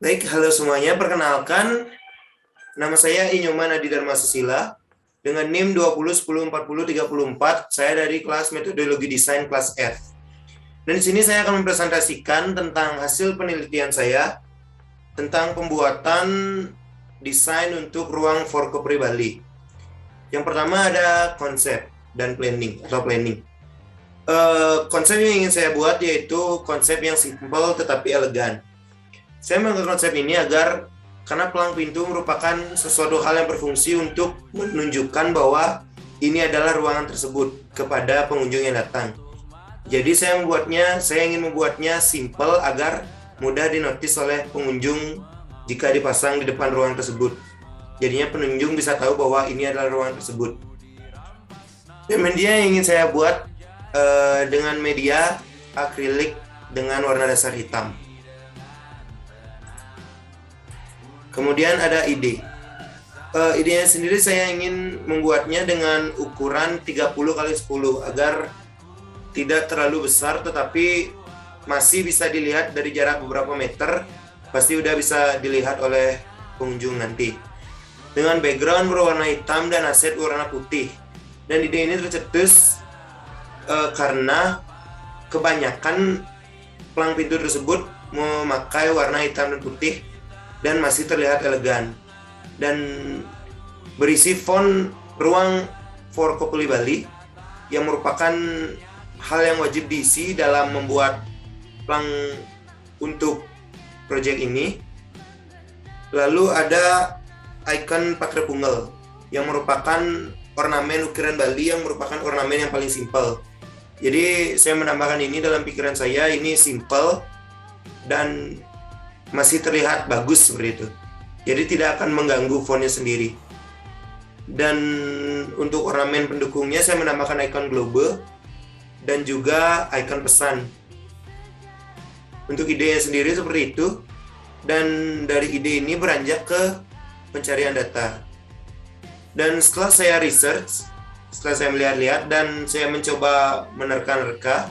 Baik, halo semuanya. Perkenalkan, nama saya Inyoman Adi Dharma Susila dengan NIM 20104034. Saya dari kelas Metodologi Desain kelas F. Dan di sini saya akan mempresentasikan tentang hasil penelitian saya tentang pembuatan desain untuk ruang Forkopri Bali. Yang pertama ada konsep dan planning atau planning. Konsep yang ingin saya buat yaitu konsep yang simple tetapi elegan. Saya menggunakan konsep ini karena pelang pintu merupakan sesuatu hal yang berfungsi untuk menunjukkan bahwa ini adalah ruangan tersebut kepada pengunjung yang datang. Jadi saya ingin membuatnya simple agar mudah dinotis oleh pengunjung jika dipasang di depan ruangan tersebut. Jadinya pengunjung bisa tahu bahwa ini adalah ruangan tersebut. Dan media yang ingin saya buat dengan media akrilik dengan warna dasar hitam. Kemudian ada ide. Idenya sendiri saya ingin membuatnya dengan ukuran 30x10 agar tidak terlalu besar tetapi masih bisa dilihat dari jarak beberapa meter, pasti udah bisa dilihat oleh pengunjung nanti. Dengan background berwarna hitam dan aset warna putih. Dan ide ini tercetus karena kebanyakan pelang pintu tersebut memakai warna hitam dan putih dan masih terlihat elegan dan berisi font ruang Forkopri Bali yang merupakan hal yang wajib diisi dalam membuat pelang untuk proyek ini. Lalu ada ikon Pakrepungel yang merupakan ornamen ukiran Bali yang merupakan ornamen yang paling simpel. Jadi saya menambahkan ini dalam pikiran saya, ini simple dan masih terlihat bagus seperti itu. Jadi tidak akan mengganggu fontnya sendiri. Dan untuk ornamen pendukungnya saya menambahkan ikon globe dan juga ikon pesan. Untuk idenya sendiri seperti itu. Dan dari ide ini beranjak ke pencarian data. Dan setelah saya research, setelah saya melihat-lihat dan saya mencoba menerka-nerka,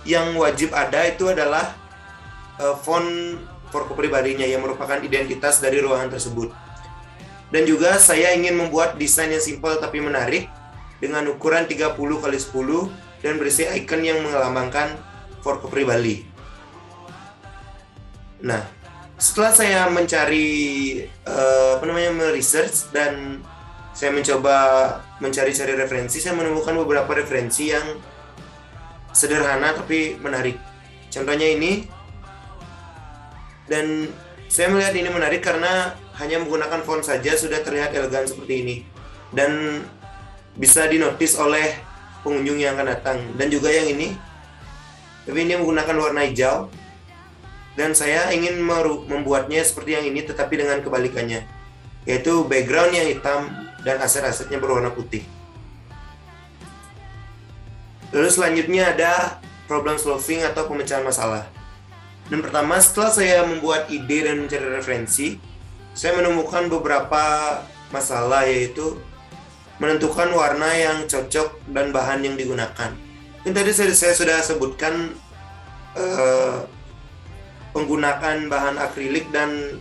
yang wajib ada itu adalah font Forkopri Bali-nya yang merupakan identitas dari ruangan tersebut. Dan juga saya ingin membuat desain yang simpel tapi menarik dengan ukuran 30x10 dan berisi icon yang melambangkan Forkopri Bali. Nah, setelah saya research dan saya mencoba mencari-cari referensi, saya menemukan beberapa referensi yang sederhana tapi menarik. Contohnya ini, dan saya melihat ini menarik karena hanya menggunakan font saja sudah terlihat elegan seperti ini dan bisa dinotis oleh pengunjung yang akan datang. Dan juga yang ini, tapi ini menggunakan warna hijau dan saya ingin membuatnya seperti yang ini tetapi dengan kebalikannya, yaitu background yang hitam dan aset-asetnya berwarna putih. Lalu selanjutnya ada problem solving atau pemecahan masalah. Dan pertama, setelah saya membuat ide dan mencari referensi, saya menemukan beberapa masalah, yaitu menentukan warna yang cocok dan bahan yang digunakan. Dan tadi saya sudah sebutkan penggunaan bahan akrilik dan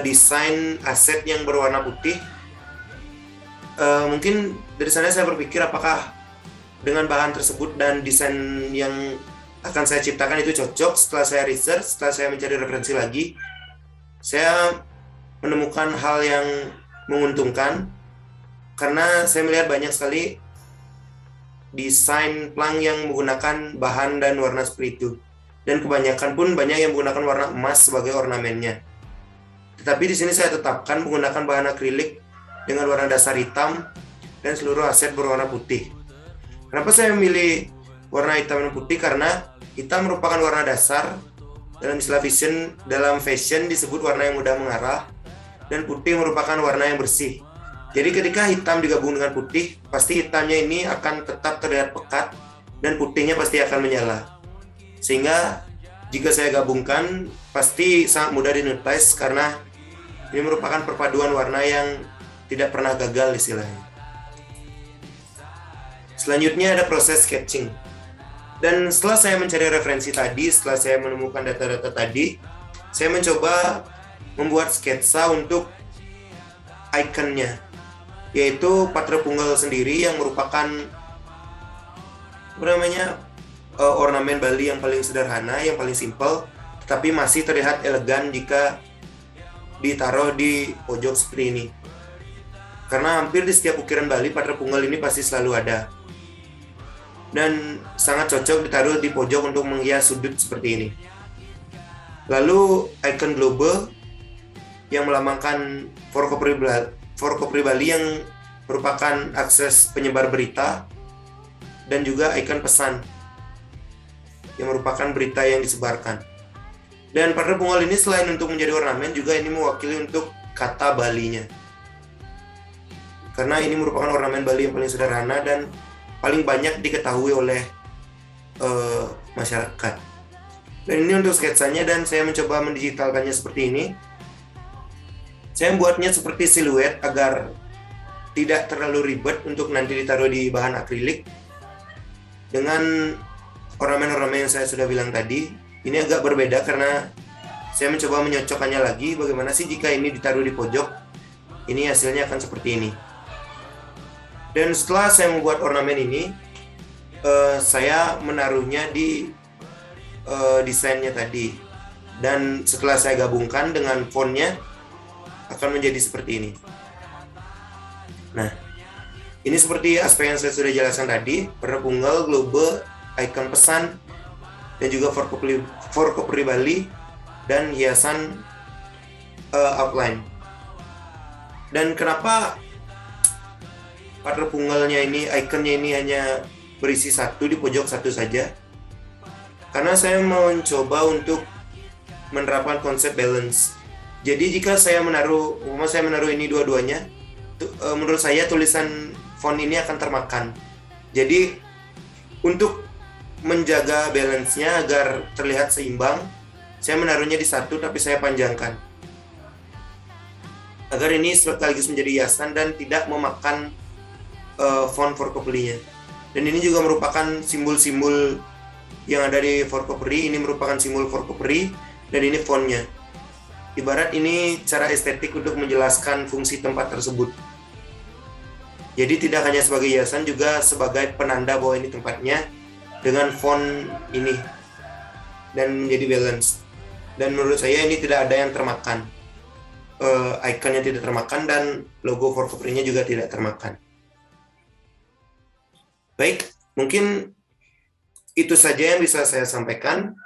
desain aset yang berwarna putih. Mungkin dari sana saya berpikir apakah dengan bahan tersebut dan desain yang akan saya ciptakan itu cocok. Setelah saya research, setelah saya mencari referensi lagi, saya menemukan hal yang menguntungkan karena saya melihat banyak sekali desain pelang yang menggunakan bahan dan warna seperti itu, dan kebanyakan pun banyak yang menggunakan warna emas sebagai ornamennya. Tetapi di sini saya tetapkan menggunakan bahan akrilik dengan warna dasar hitam dan seluruh aset berwarna putih. Kenapa saya memilih warna hitam dan putih? Karena hitam merupakan warna dasar, dalam istilah fashion disebut warna yang mudah mengarah, dan putih merupakan warna yang bersih. Jadi ketika hitam digabung dengan putih, pasti hitamnya ini akan tetap terlihat pekat dan putihnya pasti akan menyala. Sehingga jika saya gabungkan pasti sangat mudah dinotis karena ini merupakan perpaduan warna yang tidak pernah gagal istilahnya. Selanjutnya ada proses sketching. Dan setelah saya mencari referensi tadi, setelah saya menemukan data-data tadi, saya mencoba membuat sketsa untuk ikonnya, yaitu Patrapunggal sendiri yang merupakan ornamen Bali yang paling sederhana, yang paling simpel, tetapi masih terlihat elegan jika ditaruh di pojok seperti ini. Karena hampir di setiap ukiran Bali, Patrapunggal ini pasti selalu ada. Dan sangat cocok ditaruh di pojok untuk menghias sudut seperti ini. Lalu ikon globe yang melambangkan Forkopri Bali yang merupakan akses penyebar berita, dan juga ikon pesan yang merupakan berita yang disebarkan. Dan Patrapunggal ini selain untuk menjadi ornamen, juga ini mewakili untuk kata Balinya. Karena ini merupakan ornamen Bali yang paling sederhana dan paling banyak diketahui oleh masyarakat. Dan ini untuk sketsanya, dan saya mencoba mendigitalkannya seperti ini. Saya membuatnya seperti siluet agar tidak terlalu ribet untuk nanti ditaruh di bahan akrilik. Dengan ornamen-ornamen yang saya sudah bilang tadi, ini agak berbeda karena saya mencoba menyocokkannya lagi. Bagaimana sih jika ini ditaruh di pojok? Ini hasilnya akan seperti ini. Dan setelah saya membuat ornamen ini, saya menaruhnya di desainnya tadi. Dan setelah saya gabungkan dengan fontnya, akan menjadi seperti ini. Nah, ini seperti aspek yang saya sudah jelaskan tadi: Patrapunggal, globe, ikon pesan, dan juga Forkopri Bali, dan hiasan outline. Dan kenapa Patrapunggalnya ini, ikonnya ini hanya berisi satu di pojok satu saja? Karena saya mau mencoba untuk menerapkan konsep balance. Jadi jika saya menaruh ini dua-duanya, menurut saya tulisan font ini akan termakan. Jadi untuk menjaga balance-nya agar terlihat seimbang, saya menaruhnya di satu tapi saya panjangkan, agar ini sekaligus menjadi hiasan dan tidak memakan font Forkopri-nya. Dan ini juga merupakan simbol-simbol yang ada di Forkopri. Ini merupakan simbol Forkopri dan ini fontnya. Ibarat ini cara estetik untuk menjelaskan fungsi tempat tersebut. Jadi tidak hanya sebagai hiasan, juga sebagai penanda bahwa ini tempatnya dengan font ini, dan menjadi balance. Dan menurut saya ini tidak ada yang termakan. Ikonnya tidak termakan dan logo Forkopri-nya juga tidak termakan. Baik, mungkin itu saja yang bisa saya sampaikan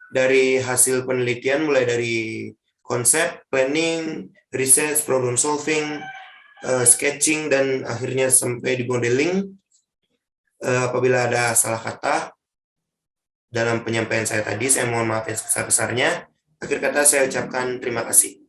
dari hasil penelitian, mulai dari konsep, planning, research, problem solving, sketching, dan akhirnya sampai di modeling. Apabila ada salah kata dalam penyampaian saya tadi, saya mohon maaf yang sebesar-besarnya. Akhir kata saya ucapkan terima kasih.